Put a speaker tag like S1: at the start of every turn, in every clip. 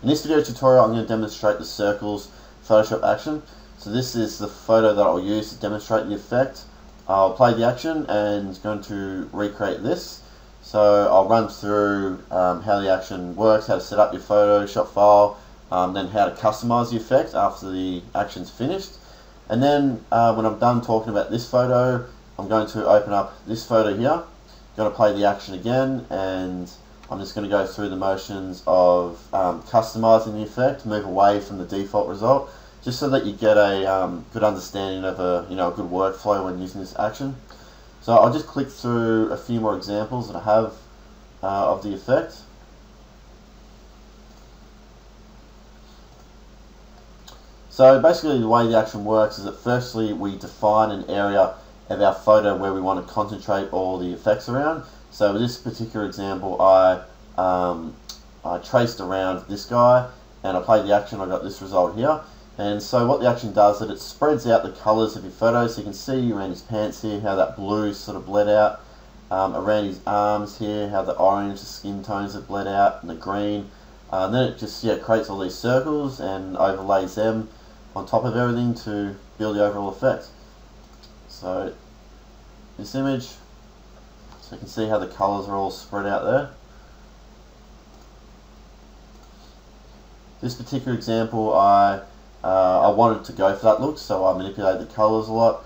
S1: In this video tutorial, I'm going to demonstrate the circles Photoshop action. So this is the photo that I'll use to demonstrate the effect. I'll play the action and going to recreate this. So I'll run through how the action works, how to set up your Photoshop file, then how to customize the effect after the action's finished. And then when I'm done talking about this photo, I'm going to open up this photo here. I'm going to play the action again, and I'm just going to go through the motions of customizing the effect, move away from the default result, just so that you get a good understanding of a good workflow when using this action. So I'll just click through a few more examples that I have of the effect. So basically the way the action works is that firstly we define an area of our photo where we want to concentrate all the effects around. So with this particular example, I traced around this guy and I played the action. I got this result here. And so what the action does is that it spreads out the colours of your photo. So you can see around his pants here how that blue sort of bled out, around his arms here how the orange, the skin tones have bled out, and the green. And then it just creates all these circles and overlays them on top of everything to build the overall effect. So this image, so you can see how the colours are all spread out there. This particular example, I wanted to go for that look, so I manipulated the colours a lot.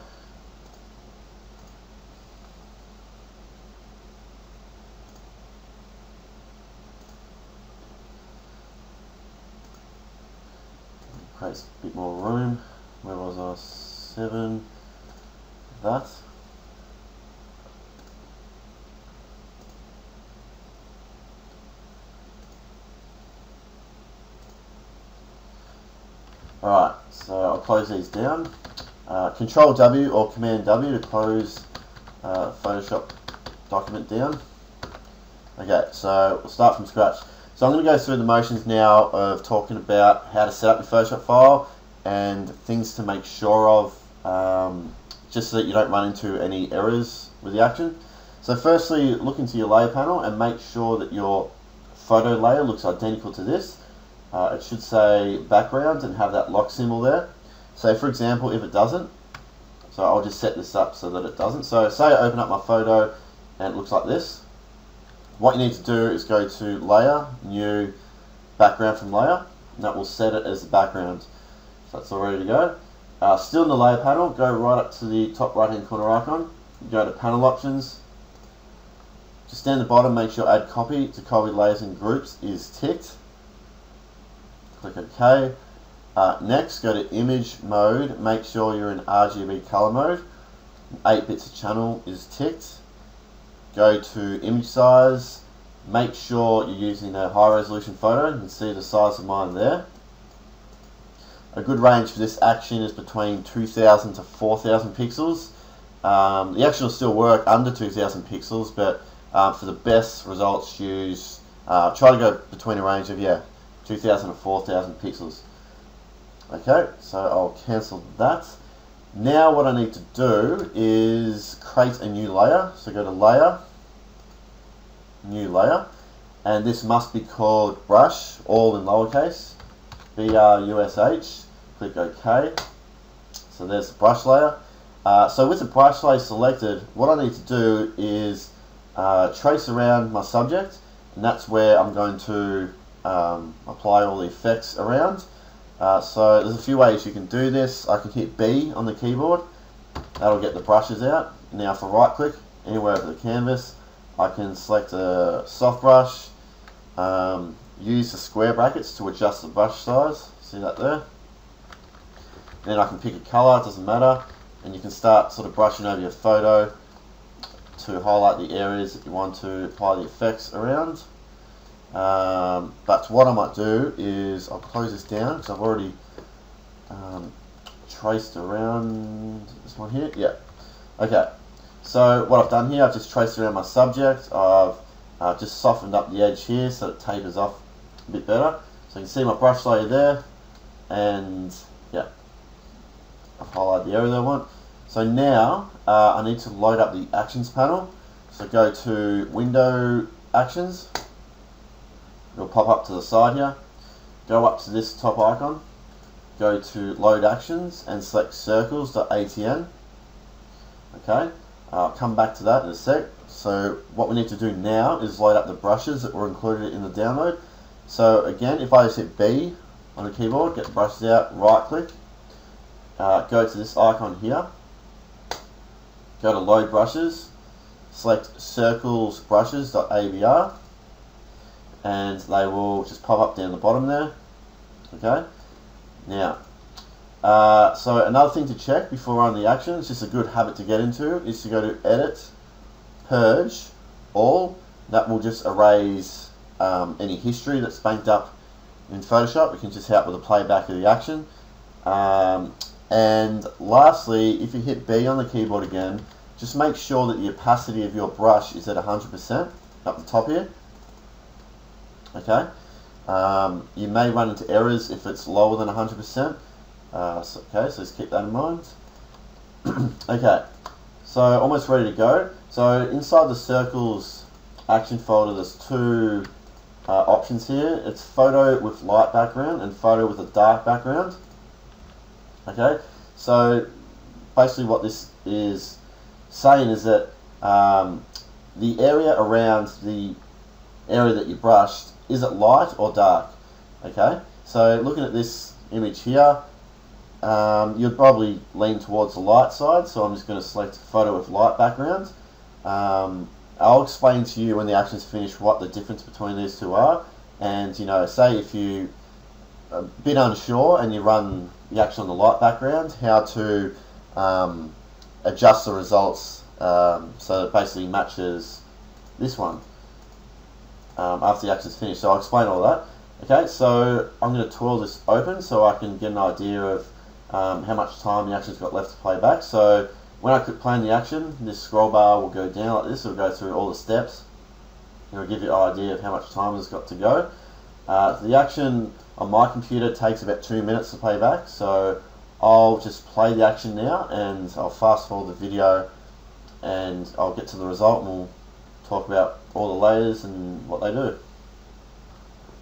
S1: Creates a bit more room. Where was I? 7. That. Alright, so I'll close these down. Control W or Command W to close Photoshop document down. Okay, so we'll start from scratch. So I'm going to go through the motions now of talking about how to set up your Photoshop file and things to make sure of, just so that you don't run into any errors with the action. So firstly, look into your layer panel and make sure that your photo layer looks identical to this. It should say background and have that lock symbol there. So for example, if it doesn't, so I'll just set this up so that it doesn't. So say I open up my photo and it looks like this. What you need to do is go to Layer, New, Background from Layer, and that will set it as the background. So that's all ready to go. Still in the Layer panel, go right up to the top right hand corner icon, go to Panel Options. Just down the bottom, make sure Add Copy to Copy Layers and Groups is ticked. Click OK. Next, go to Image Mode, make sure you're in RGB color mode. 8 bits of channel is ticked. Go to Image Size, make sure you're using a high resolution photo. You can see the size of mine there. A good range for this action is between 2000 to 4000 pixels. The action will still work under 2000 pixels, but for the best results use, try to go between a range of 2000 to 4000 pixels. Okay, so I'll cancel that. Now what I need to do is create a new layer. So go to Layer, New Layer, and this must be called Brush, all in lowercase, BRUSH. Click OK. So there's the brush layer. So with the brush layer selected, what I need to do is trace around my subject, and that's where I'm going to apply all the effects around. So there's a few ways you can do this. I can hit B on the keyboard, that'll get the brushes out. Now if I right click anywhere over the canvas, I can select a soft brush, use the square brackets to adjust the brush size, see that there. Then I can pick a colour, it doesn't matter, and you can start sort of brushing over your photo to highlight the areas that you want to apply the effects around. But what I might do is I'll close this down because I've already traced around this one here. Yeah. Okay. So what I've done here, I've just traced around my subject. I've just softened up the edge here so it tapers off a bit better. So you can see my brush layer there, and I've highlighted the area that I want. So now I need to load up the Actions panel. So go to Window, Actions. It'll pop up to the side here. go up to this top icon, go to load actions and select circles.atn. Okay, I'll come back to that in a sec. So what we need to do now is load up the brushes that were included in the download. So again, if I just hit B on the keyboard, get the brushes out, right click, go to this icon here, go to load brushes, select circles brushes.abr, and they will just pop up down the bottom there. Okay, now so another thing to check before running the action, it's just a good habit to get into, is to go to edit, purge, all. That will just erase any history that's banked up in Photoshop. It can just help with the playback of the action. And lastly, if you hit B on the keyboard again, just make sure that the opacity of your brush is at 100% up the top here. Okay, you may run into errors if it's lower than 100%. So just keep that in mind. Okay, so almost ready to go. So inside the circles action folder, there's two options here. It's photo with light background and photo with a dark background. Okay, so basically what this is saying is that the area around the area that you brushed, is it light or dark? Okay, so looking at this image here, you'd probably lean towards the light side, so I'm just going to select photo with light background. I'll explain to you when the action's finished what the difference between these two are, and say if you are a bit unsure and you run the action on the light background, how to adjust the results so it basically matches this one after the action's finished. So I'll explain all that. Okay, so I'm going to twirl this open so I can get an idea of how much time the action's got left to play back. So when I click play in the action, this scroll bar will go down like this. It'll go through all the steps. It'll give you an idea of how much time it's got to go. The action on my computer takes about 2 minutes to play back, so I'll just play the action now and I'll fast forward the video and I'll get to the result and we'll talk about all the layers and what they do.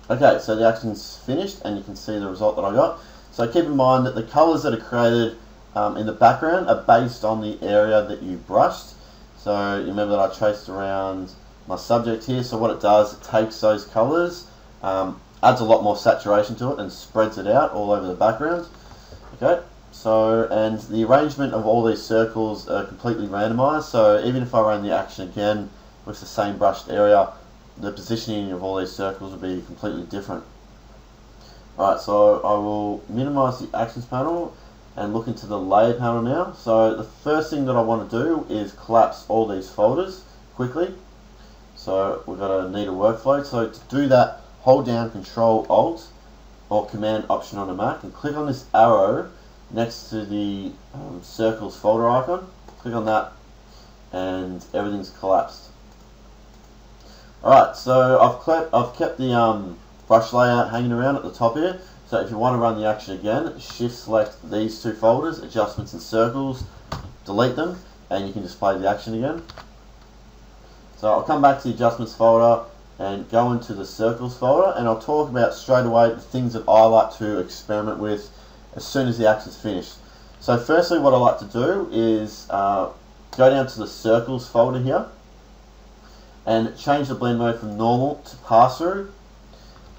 S1: Okay, so the action's finished and you can see the result that I got. So keep in mind that the colours that are created in the background are based on the area that you brushed. So you remember that I traced around my subject here, so what it does, it takes those colours, adds a lot more saturation to it and spreads it out all over the background. Okay, so and the arrangement of all these circles are completely randomized, so even if I ran the action again with the same brushed area, the positioning of all these circles will be completely different. Alright, so I will minimize the actions panel and look into the layer panel now. So the first thing that I want to do is collapse all these folders quickly. So we've got a neater workflow. So to do that, hold down Control Alt or Command Option on a Mac and click on this arrow next to the circles folder icon. Click on that and everything's collapsed. Alright, so I've kept the brush layer hanging around at the top here. So if you want to run the action again, shift select these two folders, adjustments and circles, delete them, and you can just play the action again. So I'll come back to the adjustments folder and go into the circles folder, and I'll talk about straight away the things that I like to experiment with as soon as the action's finished. So firstly, what I like to do is go down to the circles folder here and change the blend mode from normal to pass through,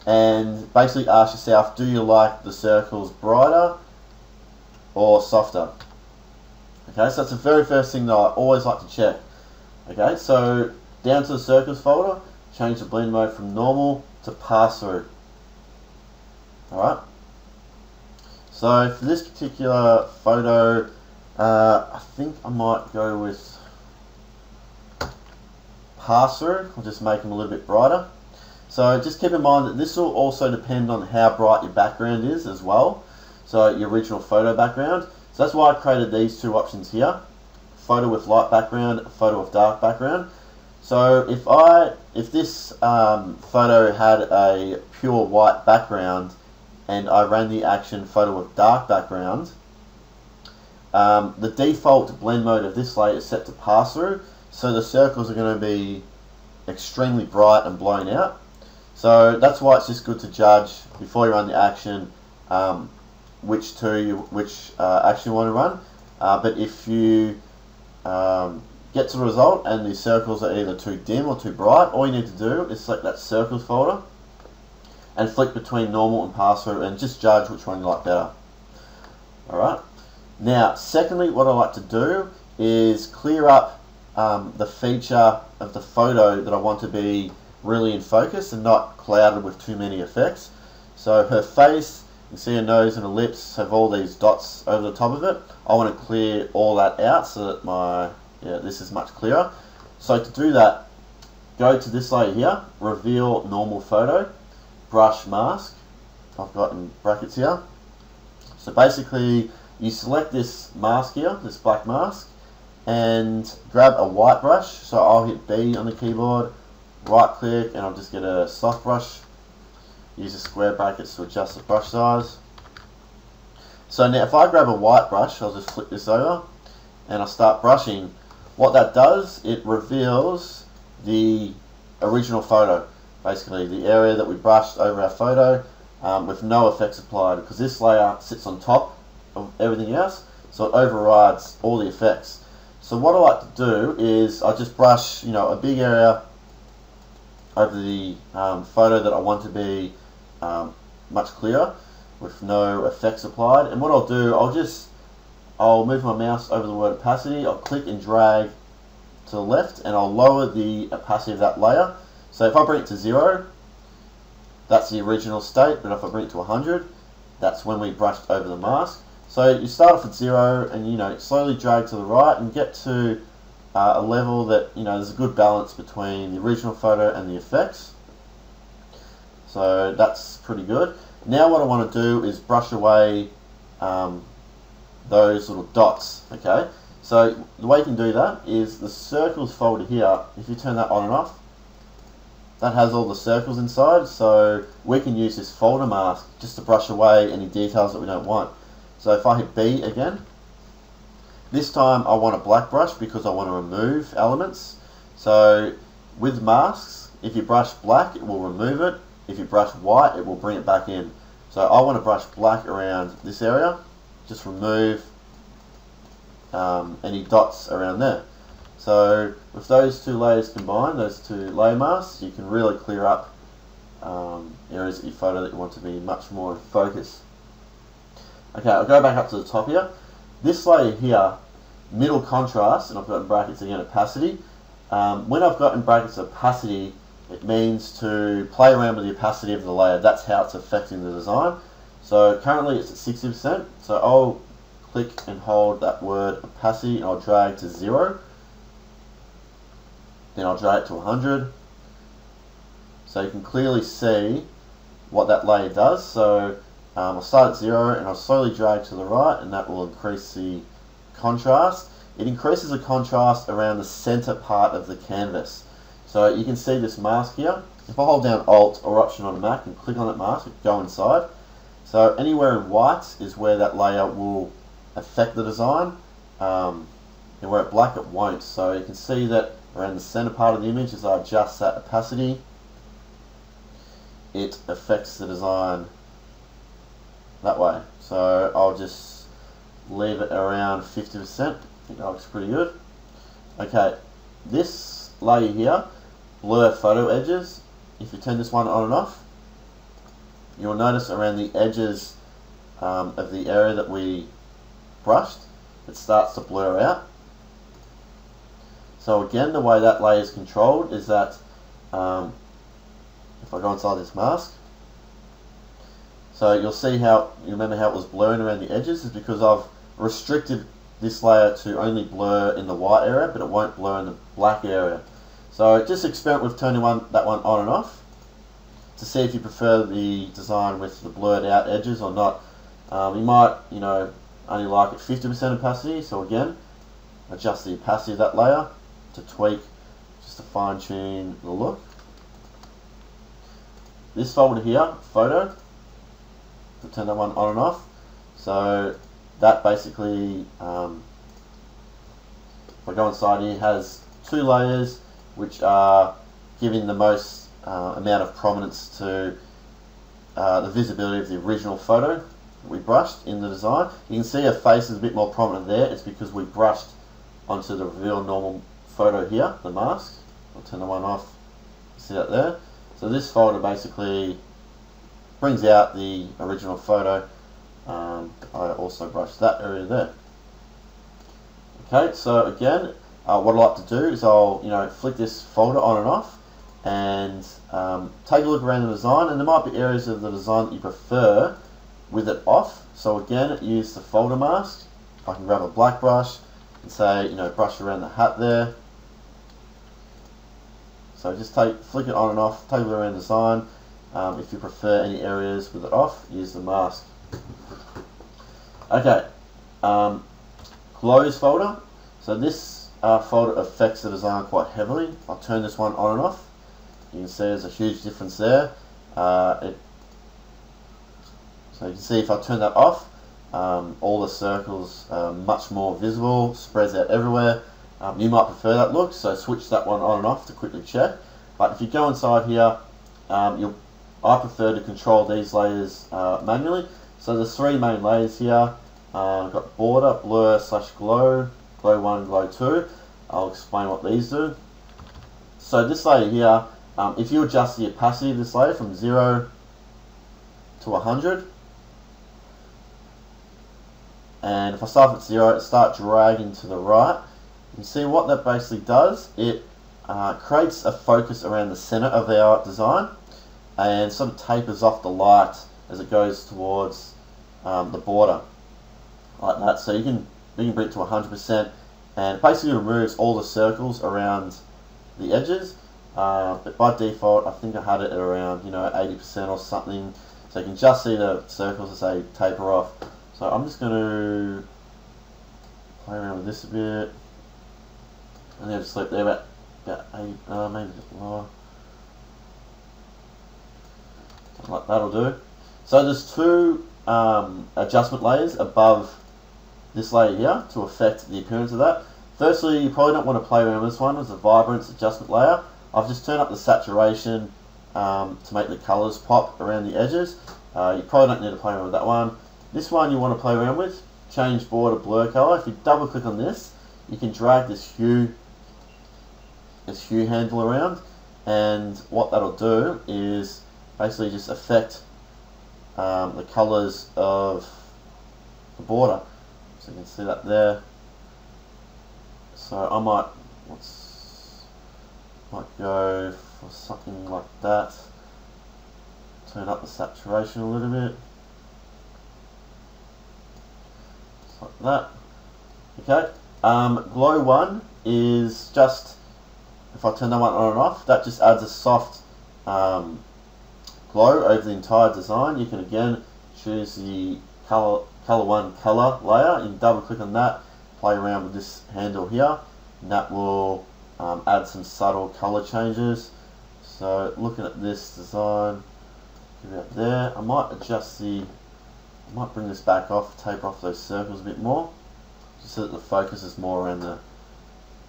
S1: and basically ask yourself, do you like the circles brighter or softer? Okay, so that's the very first thing that I always like to check. Okay, so down to the circles folder, change the blend mode from normal to pass through. Alright, so for this particular photo, I think I might go with pass through. I'll just make them a little bit brighter. So just keep in mind that this will also depend on how bright your background is as well. So your original photo background. So that's why I created these two options here. Photo with light background, photo with dark background. So if this photo had a pure white background and I ran the action photo with dark background, the default blend mode of this layer is set to pass through. So the circles are going to be extremely bright and blown out. So that's why it's just good to judge before you run the action which action you want to run. But if you get to the result and the circles are either too dim or too bright, all you need to do is select that circles folder and flick between normal and pass-through and just judge which one you like better. Alright. Now, secondly, what I like to do is clear up the feature of the photo that I want to be really in focus and not clouded with too many effects. So her face, you can see her nose and her lips have all these dots over the top of it. I want to clear all that out so that this is much clearer. So to do that, go to this layer here, reveal normal photo, brush mask, I've got in brackets here. So basically you select this mask here, this black mask, and grab a white brush. So I'll hit B on the keyboard, right click, and I'll just get a soft brush. Use the square brackets to adjust the brush size. So now if I grab a white brush, I'll just flip this over and I'll start brushing. What that does, it reveals the original photo, basically the area that we brushed over our photo with no effects applied, because this layer sits on top of everything else, so it overrides all the effects. So what I like to do is I just brush a big area over the photo that I want to be much clearer with no effects applied. And what I'll do, I'll move my mouse over the word opacity, I'll click and drag to the left, and I'll lower the opacity of that layer. So if I bring it to 0, that's the original state, but if I bring it to 100, that's when we brushed over the mask. So you start off at 0 and slowly drag to the right and get to a level that there's a good balance between the original photo and the effects. So that's pretty good. Now what I want to do is brush away those little dots. Okay, so the way you can do that is the circles folder here. If you turn that on and off, that has all the circles inside, so we can use this folder mask just to brush away any details that we don't want. So if I hit B again, this time I want a black brush because I want to remove elements. So with masks, if you brush black, it will remove it. If you brush white, it will bring it back in. So I want to brush black around this area, just remove any dots around there. So with those two layers combined, those two layer masks, you can really clear up areas of your photo that you want to be much more in focus. Okay, I'll go back up to the top here. This layer here, middle contrast, and I've got in brackets again opacity. When I've got in brackets opacity, it means to play around with the opacity of the layer. That's how it's affecting the design. So currently it's at 60%, so I'll click and hold that word opacity and I'll drag to 0. Then I'll drag it to 100. So you can clearly see what that layer does. So I'll start at 0 and I'll slowly drag to the right, and that will increase the contrast. It increases the contrast around the center part of the canvas. So you can see this mask here. If I hold down Alt or Option on a Mac and click on that mask, it will go inside. So anywhere in white is where that layer will affect the design, and where it's black it won't. So you can see that around the center part of the image, as I adjust that opacity, it affects the design that way. So I'll just leave it around 50%. I think that looks pretty good. Okay, this layer here, blur photo edges. If you turn this one on and off, you'll notice around the edges of the area that we brushed, it starts to blur out. So again, the way that layer is controlled is that if I go inside this mask, so you'll see how, you remember how it was blurring around the edges, is because I've restricted this layer to only blur in the white area, but it won't blur in the black area. So just experiment with turning that one on and off to see if you prefer the design with the blurred out edges or not. You might, only like it 50% opacity. So again, adjust the opacity of that layer to tweak, just to fine tune the look. This folder here, photo, to turn that one on and off. So that basically, if I go inside here, has two layers which are giving the most amount of prominence to the visibility of the original photo that we brushed in the design. You can see her face is a bit more prominent there. It's because we brushed onto the real normal photo here, the mask. I'll turn the one off. See that there? So this folder basically brings out the original photo. I also brushed that area there. Okay, so again, what I like to do is I'll flick this folder on and off, and take a look around the design, and there might be areas of the design that you prefer with it off. So again, use the folder mask. I can grab a black brush and say, brush around the hat there. So just flick it on and off, take a look around the design. If you prefer any areas with it off, use the mask. Okay, close folder. So this folder affects the design quite heavily. I'll turn this one on and off. You can see there's a huge difference there. So you can see if I turn that off, all the circles are much more visible, spreads out everywhere. You might prefer that look, so switch that one on and off to quickly check. But if you go inside here, I prefer to control these layers manually. So there's three main layers here. I've got border, blur / glow, glow 1, glow 2. I'll explain what these do. So this layer here, if you adjust the opacity of this layer from 0 to 100, and if I start at 0, it starts dragging to the right. You can see what that basically does. It creates a focus around the center of our design, and sort of tapers off the light as it goes towards the border, like that. So you can bring it to 100%, and it basically removes all the circles around the edges. But by default, I think I had it at around 80% or something. So you can just see the circles as they taper off. So I'm just going to play around with this a bit, and then just leave there about 8, maybe a bit lower. Something like that'll do. So there's two adjustment layers above this layer here to affect the appearance of that. Firstly, you probably don't want to play around with this one as a vibrance adjustment layer. I've just turned up the saturation to make the colours pop around the edges. You probably don't need to play around with that one. This one you want to play around with, change border blur colour. If you double click on this, you can drag this hue handle around, and what that'll do is basically just affect the colours of the border. So you can see that there. So I might go for something like that. Turn up the saturation a little bit. Just like that. Okay. Glow 1 is just, if I turn that one on and off, that just adds a soft glow over the entire design. You can again choose the color 1 color layer. You can double click on that, play around with this handle here, and that will add some subtle color changes. So looking at this design, about there, I might bring this back off, tape off those circles a bit more, just so that the focus is more around the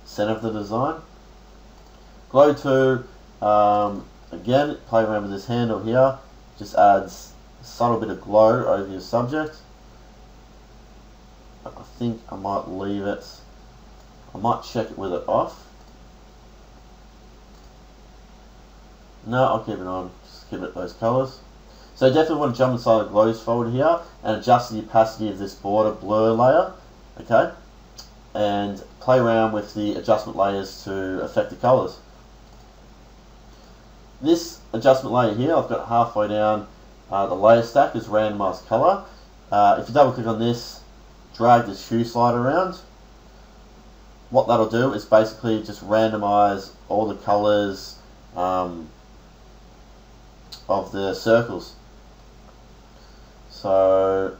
S1: center of the design. Glow 2, again, play around with this handle here, just adds a subtle bit of glow over your subject. But I think I might leave it, I might check it with it off. No, I'll keep it on, just keep it those colours. So you definitely want to jump inside the glows folder here and adjust the opacity of this border blur layer, okay? And play around with the adjustment layers to affect the colours. This adjustment layer here, I've got halfway down the layer stack is randomised colour. If you double click on this, drag this hue slider around, what that'll do is basically just randomise all the colours of the circles. So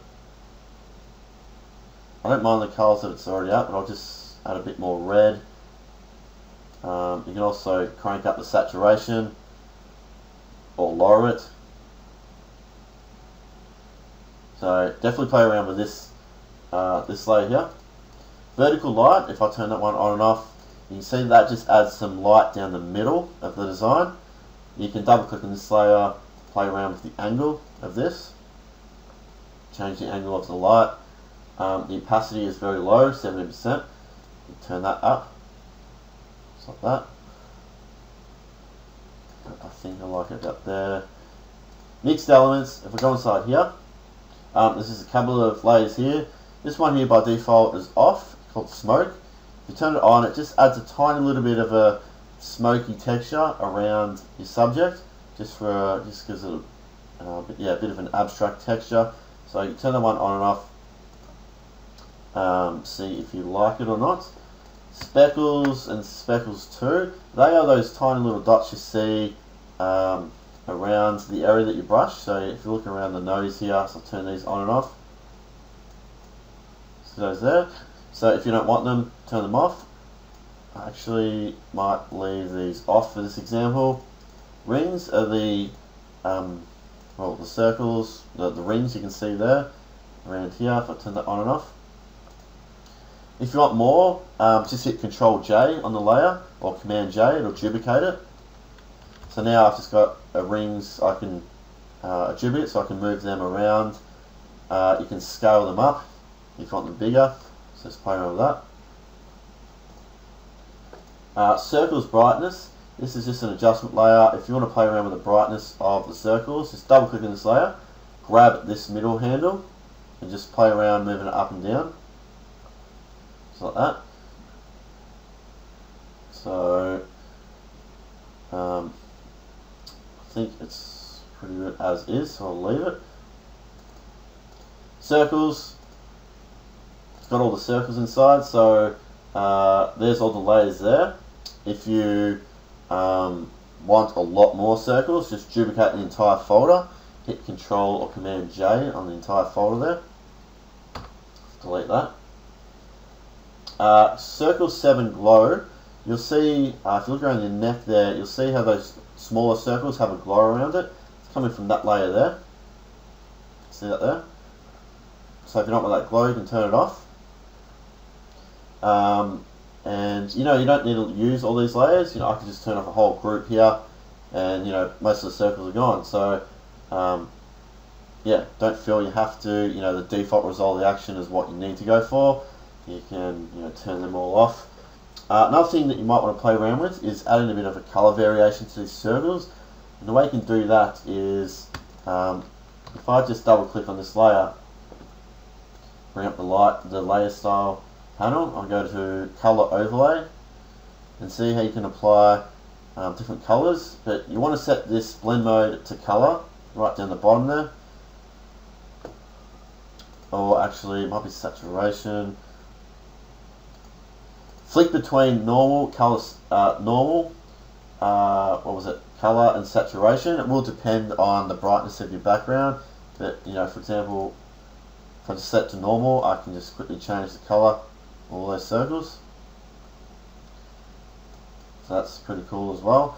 S1: I don't mind the colours that it's already up, but I'll just add a bit more red. You can also crank up the saturation or lower it. So definitely play around with this this layer here. Vertical light, if I turn that one on and off, you can see that just adds some light down the middle of the design. you can double click on this layer, play around with the angle of this, change the angle of the light. The opacity is very low, 70%. You turn that up, just like that. I think I like it up there. Mixed elements, if we go inside here, this is a couple of layers here. This one here by default is off, called smoke. If you turn it on, it just adds a tiny little bit of a smoky texture around your subject, just gives it a bit of an abstract texture. So you turn that one on and off, see if you like it or not. Speckles and speckles too, they are those tiny little dots you see around the area that you brush. So if you look around the nose here, so I'll turn these on and off. So those there. So if you don't want them, turn them off. I actually might leave these off for this example. Rings are the the circles, the rings you can see there around here. If I turn that on and off. If you want more, just hit Control J on the layer or Command J, it'll duplicate it. So now I've just got rings, I can duplicate, so I can move them around. You can scale them up if you want them bigger, so just play around with that. Circles brightness, this is just an adjustment layer. If you want to play around with the brightness of the circles, just double click on this layer, grab this middle handle, and just play around moving it up and down. Like that. So I think it's pretty good as is, so I'll leave it. Circles, it's got all the circles inside, so there's all the layers there. If you want a lot more circles, just duplicate the entire folder, hit Control or Command J on the entire folder there, delete that. Circle 7 glow, you'll see, if you look around your neck there, you'll see how those smaller circles have a glow around it. It's coming from that layer there. See that there? So if you don't want that glow, you can turn it off. And you don't need to use all these layers. I can just turn off a whole group here, and most of the circles are gone. So yeah, don't feel you have to. The default result of the action is what you need to go for. You can turn them all off. Another thing that you might want to play around with is adding a bit of a color variation to these circles. And the way you can do that is if I just double click on this layer, bring up the layer style panel, I'll go to color overlay and see how you can apply different colors. But you want to set this blend mode to color right down the bottom there, or actually it might be saturation. Flick between normal colors, color and saturation. It will depend on the brightness of your background. But for example, if I just set to normal, I can just quickly change the color of all those circles. So that's pretty cool as well.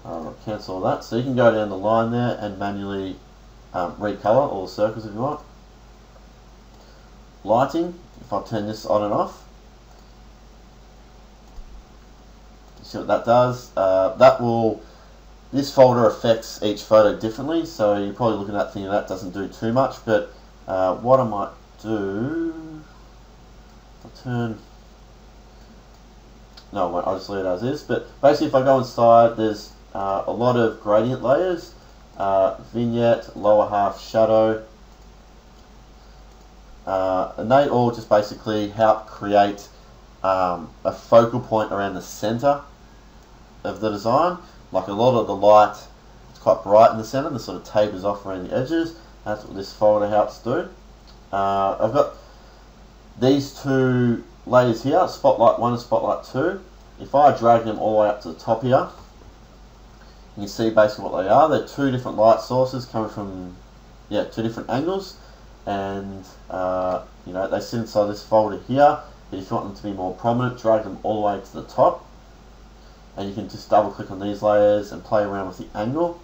S1: I'll cancel all that. So you can go down the line there and manually recolor all the circles if you want. Lighting, if I turn this on and off, see what that does. This folder affects each photo differently, so you're probably looking at thinking that doesn't do too much, but what I might do, I'll just leave it as is. But basically if I go inside, there's a lot of gradient layers, vignette, lower half shadow, and they all just basically help create a focal point around the center of the design. Like a lot of the light, it's quite bright in the center, and sort of tapers off around the edges. That's what this folder helps do. I've got these two layers here, Spotlight 1 and Spotlight 2. If I drag them all the way up to the top here, you can see basically what they are. They're two different light sources coming from two different angles, and they sit inside this folder here. But if you want them to be more prominent, drag them all the way to the top, and you can just double click on these layers and play around with the angle.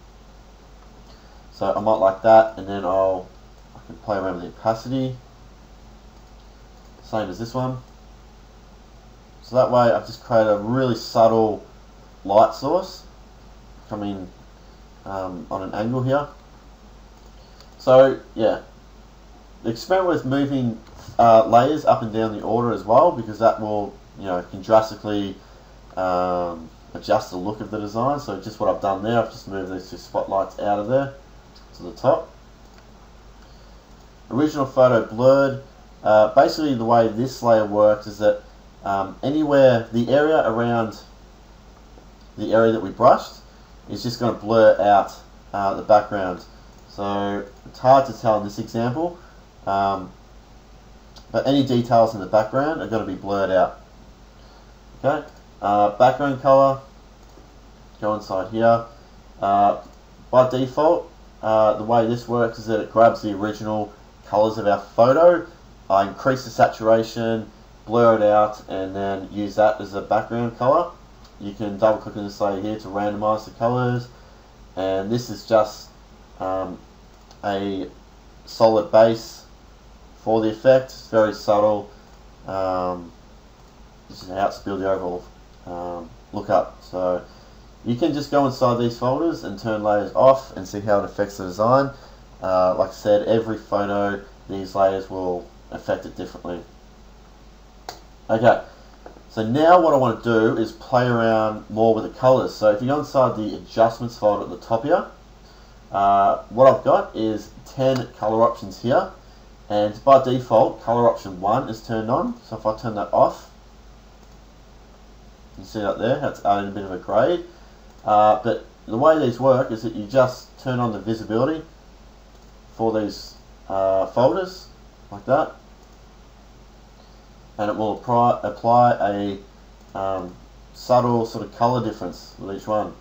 S1: So I might like that, and then I can play around with the opacity, same as this one. So that way I've just created a really subtle light source coming on an angle here. So yeah, experiment with moving layers up and down the order as well, because that will, can drastically adjust the look of the design. So just what I've done there, I've just moved these two spotlights out of there to the top. Original photo blurred. Basically the way this layer works is that anywhere, the area around the area that we brushed is just going to blur out the background. So it's hard to tell in this example, but any details in the background are going to be blurred out. Okay, background color, go inside here. By default, the way this works is that it grabs the original colors of our photo, increase the saturation, blur it out, and then use that as a background color. You can double click on this layer here to randomize the colors, and this is just a solid base for the effect. It's very subtle. This is how it's built the overall lookup. So you can just go inside these folders and turn layers off and see how it affects the design. Like I said, every photo, these layers will affect it differently. Okay, so now what I want to do is play around more with the colors. So if you go inside the adjustments folder at the top here, what I've got is 10 color options here, and by default color option 1 is turned on. So if I turn that off, you can see that there, that's adding a bit of a grade. But the way these work is that you just turn on the visibility for these folders like that, and it will apply a subtle sort of color difference with each one.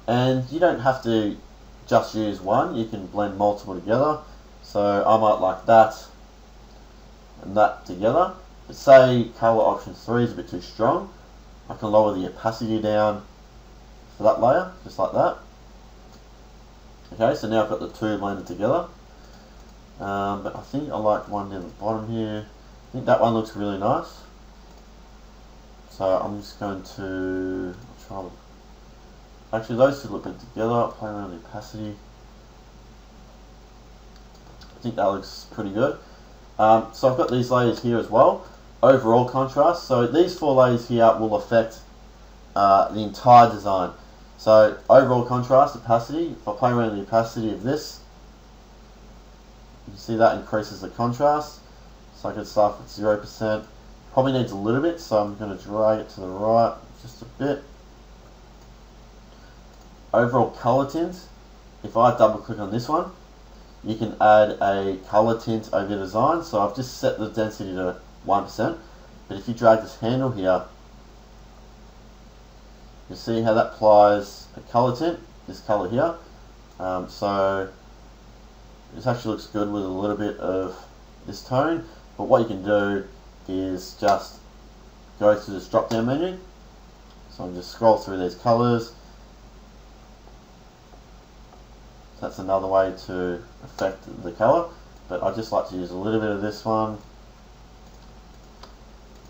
S1: And you don't have to just use one, you can blend multiple together. So I might like that and that together. But say color option 3 is a bit too strong, I can lower the opacity down for that layer, just like that. Okay, so now I've got the two blended together. But I think I like one down the bottom here. I think that one looks really nice. So I'm just going to try. Actually, those two look good together. Play around the opacity. I think that looks pretty good. So I've got these layers here as well. Overall contrast. So these 4 layers here will affect the entire design. So overall contrast, opacity. If I play around the opacity of this, you can see that increases the contrast. So I could start with 0%. Probably needs a little bit, so I'm going to drag it to the right just a bit. Overall color tint. If I double click on this one, you can add a color tint over your design. So I've just set the density to 1%. But if you drag this handle here, you see how that applies a color tint, this color here. So this actually looks good with a little bit of this tone. But what you can do is just go to this drop down menu. So I'm just scroll through these colors. That's another way to affect the color, but I just like to use a little bit of this one.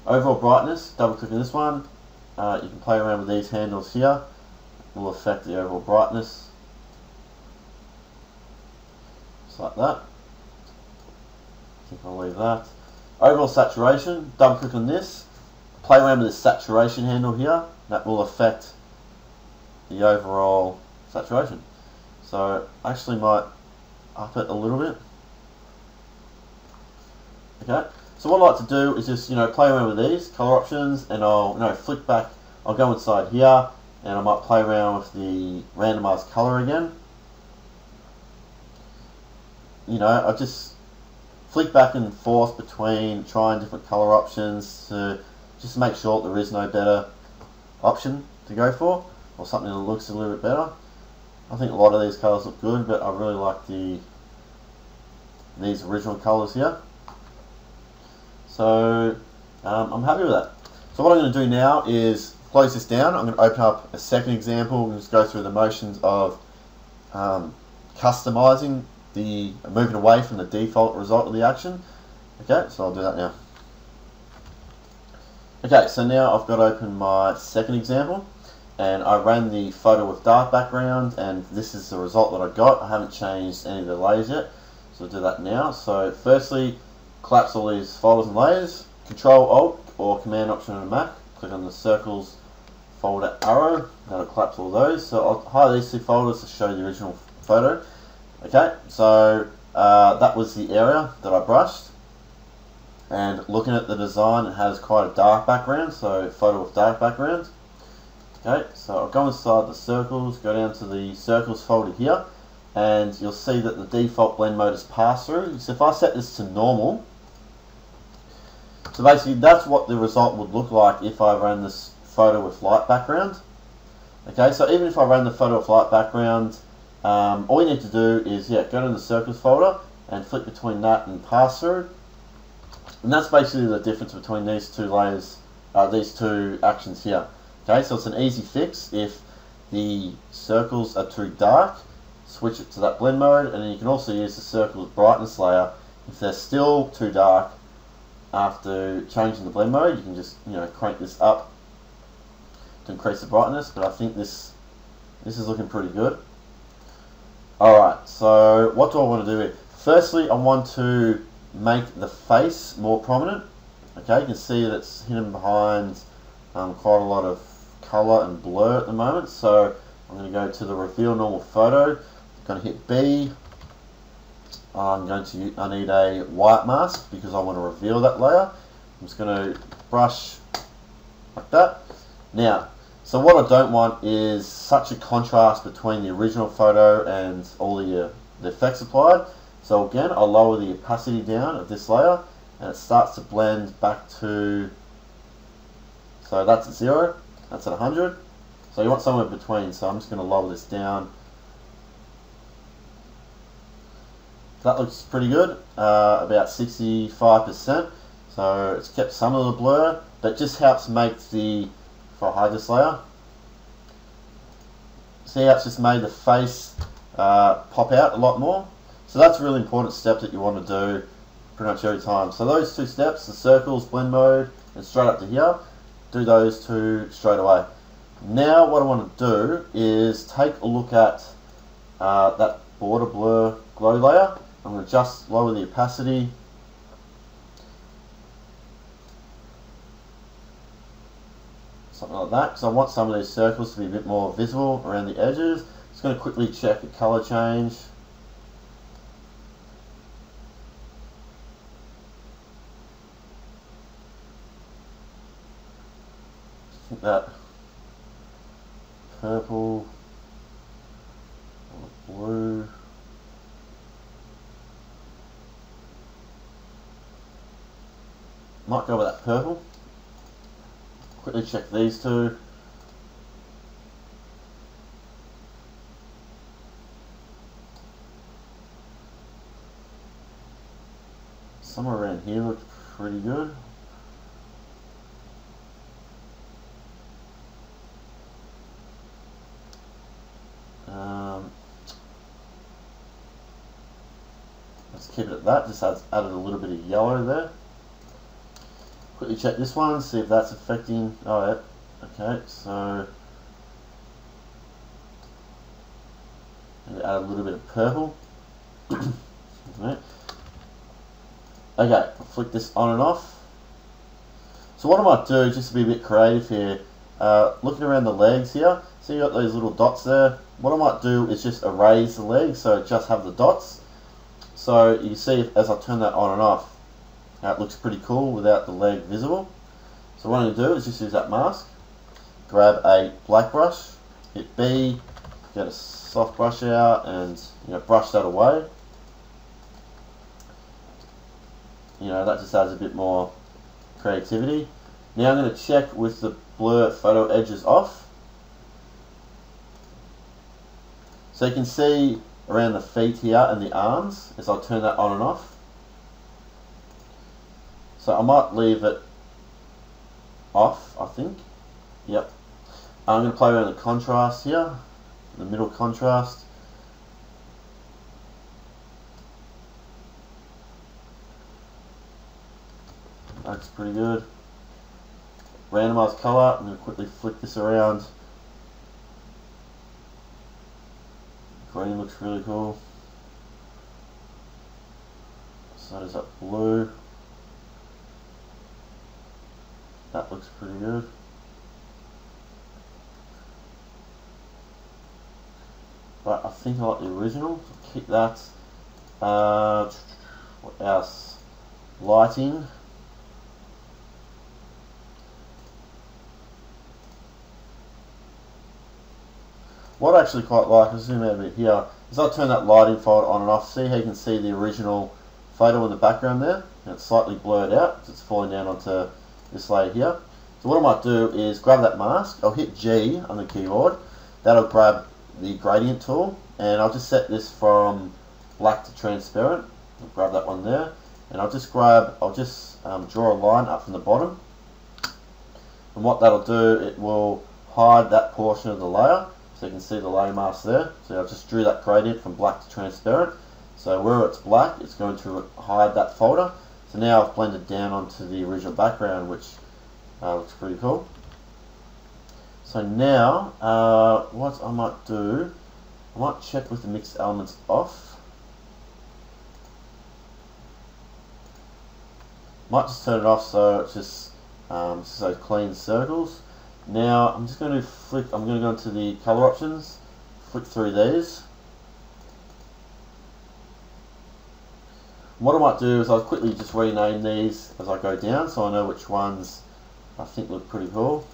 S1: Overall brightness, double click on this one. You can play around with these handles here. It will affect the overall brightness. Just like that. I think I'll leave that. Overall saturation, double click on this. Play around with the saturation handle here. That will affect the overall saturation. So I actually might up it a little bit. Okay. So what I like to do is just play around with these color options, and I'll flick back. I'll go inside here, and I might play around with the randomized color again. I just flick back and forth between trying different color options to just make sure that there is no better option to go for, or something that looks a little bit better. I think a lot of these colors look good, but I really like these original colors here. So I'm happy with that. So what I'm going to do now is close this down. I'm going to open up a second example and just go through the motions of customizing moving away from the default result of the action. Okay, so I'll do that now. Okay, so now I've got open my second example, and I ran the photo with dark background, and this is the result that I got. I haven't changed any of the layers yet, so I'll do that now. So firstly, collapse all these folders and layers. Control Alt or Command Option on a Mac. Click on the circles folder arrow. That'll collapse all those. So I'll hide these two folders to show the original photo. Okay, so that was the area that I brushed. And looking at the design, it has quite a dark background, so photo with dark background. Okay, so I'll go inside the circles, go down to the circles folder here, and you'll see that the default blend mode is pass through. So if I set this to normal, so basically that's what the result would look like if I ran this photo with light background. Okay, so even if I ran the photo with light background, all you need to do is go to the circles folder and flick between that and pass through. And that's basically the difference between these two layers, these two actions here. Okay, so it's an easy fix. If the circles are too dark, switch it to that blend mode, and then you can also use the circles brightness layer. If they're still too dark after changing the blend mode, you can just crank this up to increase the brightness. But I think this is looking pretty good. Alright, so what do I want to do here? Firstly, I want to make the face more prominent. Okay, you can see that it's hidden behind quite a lot of color and blur at the moment. So I'm going to go to the reveal normal photo. I'm going to hit B. I need a white mask because I want to reveal that layer. I'm just going to brush like that. Now, so what I don't want is such a contrast between the original photo and all the effects applied. So again, I'll lower the opacity down of this layer, and it starts to blend back to, so that's at 0, that's at 100. So you want somewhere between, so I'm just going to lower this down. That looks pretty good, about 65%. So it's kept some of the blur, but it just helps make the, if I hide this layer, see how it's just made the face pop out a lot more. So that's a really important step that you want to do pretty much every time. So those two steps, the circles, blend mode, and straight up to here, do those two straight away. Now what I want to do is take a look at that border blur glow layer. I'm going to just lower the opacity. Something like that, because I want some of these circles to be a bit more visible around the edges. Just going to quickly check the color change. I think that purple or blue. Might go with that purple. Quickly check these two. Somewhere around here looks pretty good. Let's keep it at that. Just added a little bit of yellow there. Quickly check this one, see if that's affecting. Oh yeah, okay, so add a little bit of purple. Okay, I'll flick this on and off. So what I might do, just to be a bit creative here, looking around the legs here, see you got those little dots there. What I might do is just erase the legs, so just have the dots. So you can see as I turn that on and off, it looks pretty cool without the leg visible. So what I'm going to do is just use that mask, grab a black brush, hit B, get a soft brush out, and brush that away. That just adds a bit more creativity. Now I'm going to check with the blur photo edges off. So you can see around the feet here and the arms as I turn that on and off. So I might leave it off, I think. Yep. I'm going to play around the contrast here, the middle contrast. That's pretty good. Randomize color. I'm going to quickly flick this around green looks really cool. So does that blue. That looks pretty good. But I think I like the original. So keep that. What else? Lighting. What I actually quite like, I'll zoom out a bit here, is I turn that lighting folder on and off. See how you can see the original photo in the background there? And it's slightly blurred out because it's falling down onto this layer here. So what I might do is grab that mask, I'll hit G on the keyboard, that'll grab the gradient tool, and I'll just set this from black to transparent. I'll grab that one there, and I'll just draw a line up from the bottom. And what that'll do, it will hide that portion of the layer. So you can see the layer mask there. So I just drew that gradient from black to transparent. So where it's black, it's going to hide that folder. So now I've blended down onto the original background, which looks pretty cool. So now, what I might do, I might check with the mixed elements off. Might just turn it off so it's just those clean circles. Now I'm just going to I'm going to go into the color options, flick through these. What I might do is I'll quickly just rename these as I go down so I know which ones I think look pretty cool.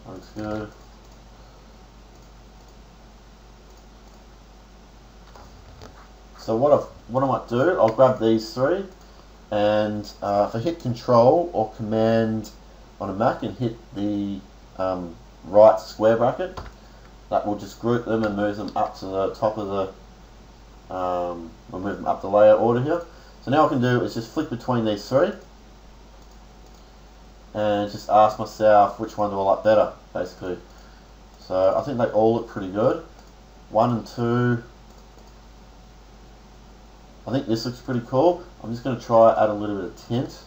S1: Looks good. So what I might do, I'll grab these three, and if I hit Control or Command on a Mac and hit the right square bracket, that will just group them and move them up to the top of the, we'll move them up the layer order here. So now what I can do is just flick between these three and just ask myself which one do I like better, basically. So I think they all look pretty good. 1 and 2. I think this looks pretty cool. I'm just going to try add a little bit of tint.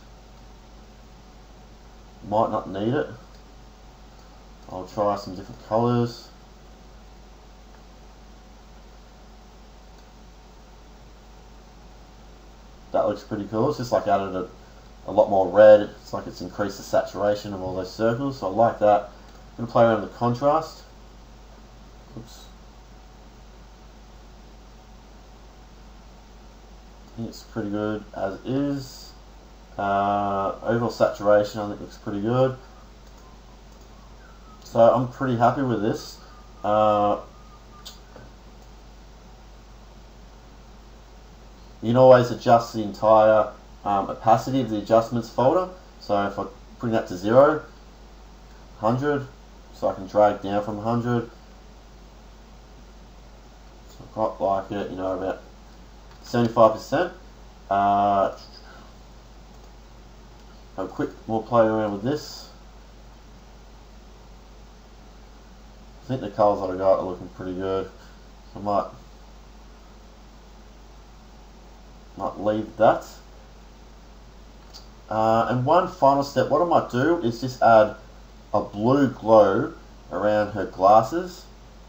S1: Might not need it. I'll try some different colours. That looks pretty cool. It's just like added a lot more red. It's like it's increased the saturation of all those circles. So I like that. I'm going to play around with the contrast. Oops. I think it's pretty good as is. Overall saturation I think looks pretty good. So I'm pretty happy with this. You can always adjust the entire opacity of the adjustments folder. So if I bring that to 0, 100, so I can drag down from 100. So I quite like it, you know, about 75%. A quick more play around with this. I think the colours that I got are looking pretty good. I might leave that. And one final step, what I might do is just add a blue glow around her glasses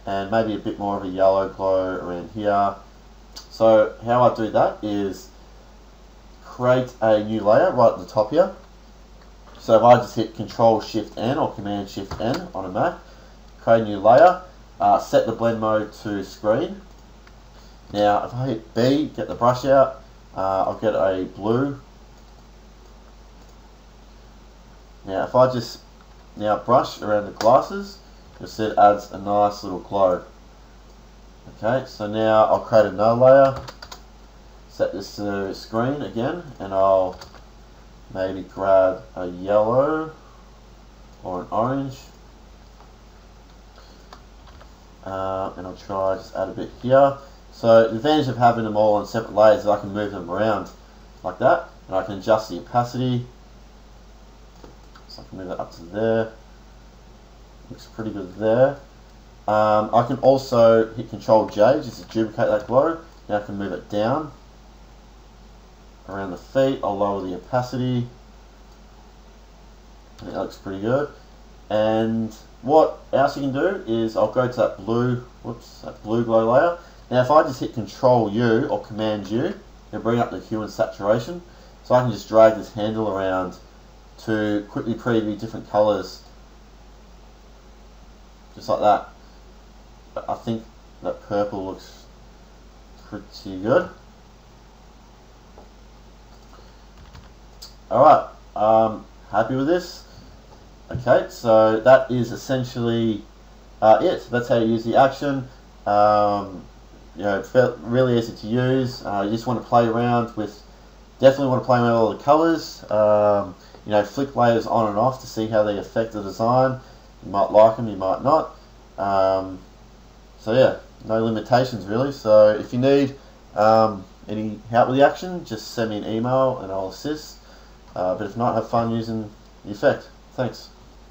S1: and maybe a bit more of a yellow glow around here. So how I do that is create a new layer right at the top here. So if I just hit Control Shift N or Command Shift N on a Mac, create a new layer, set the blend mode to screen. Now if I hit B, get the brush out, I'll get a blue. Now if I just brush around the glasses, you'll see it adds a nice little glow. Okay, so now I'll create another layer, set this to screen again, and I'll maybe grab a yellow or an orange, and I'll try just add a bit here. So the advantage of having them all on separate layers is I can move them around like that, and I can adjust the opacity. So I can move that up to there. Looks pretty good there. I can also hit Control J just to duplicate that glow. Now I can move it down around the feet. I'll lower the opacity. And it looks pretty good. And what else you can do is I'll go to that blue glow layer. Now if I just hit Control U or Command U, it'll bring up the hue and saturation. So I can just drag this handle around to quickly preview different colours, just like that. But I think that purple looks pretty good. Alright, happy with this? Okay, so that is essentially it. That's how you use the action. You know, it's really easy to use. You just want to play around with, definitely want to play around with all the colours. You know, flick layers on and off to see how they affect the design. You might like them, you might not. So yeah, no limitations really. So if you need any help with the action, just send me an email and I'll assist. But if not, have fun using the effect. Thanks.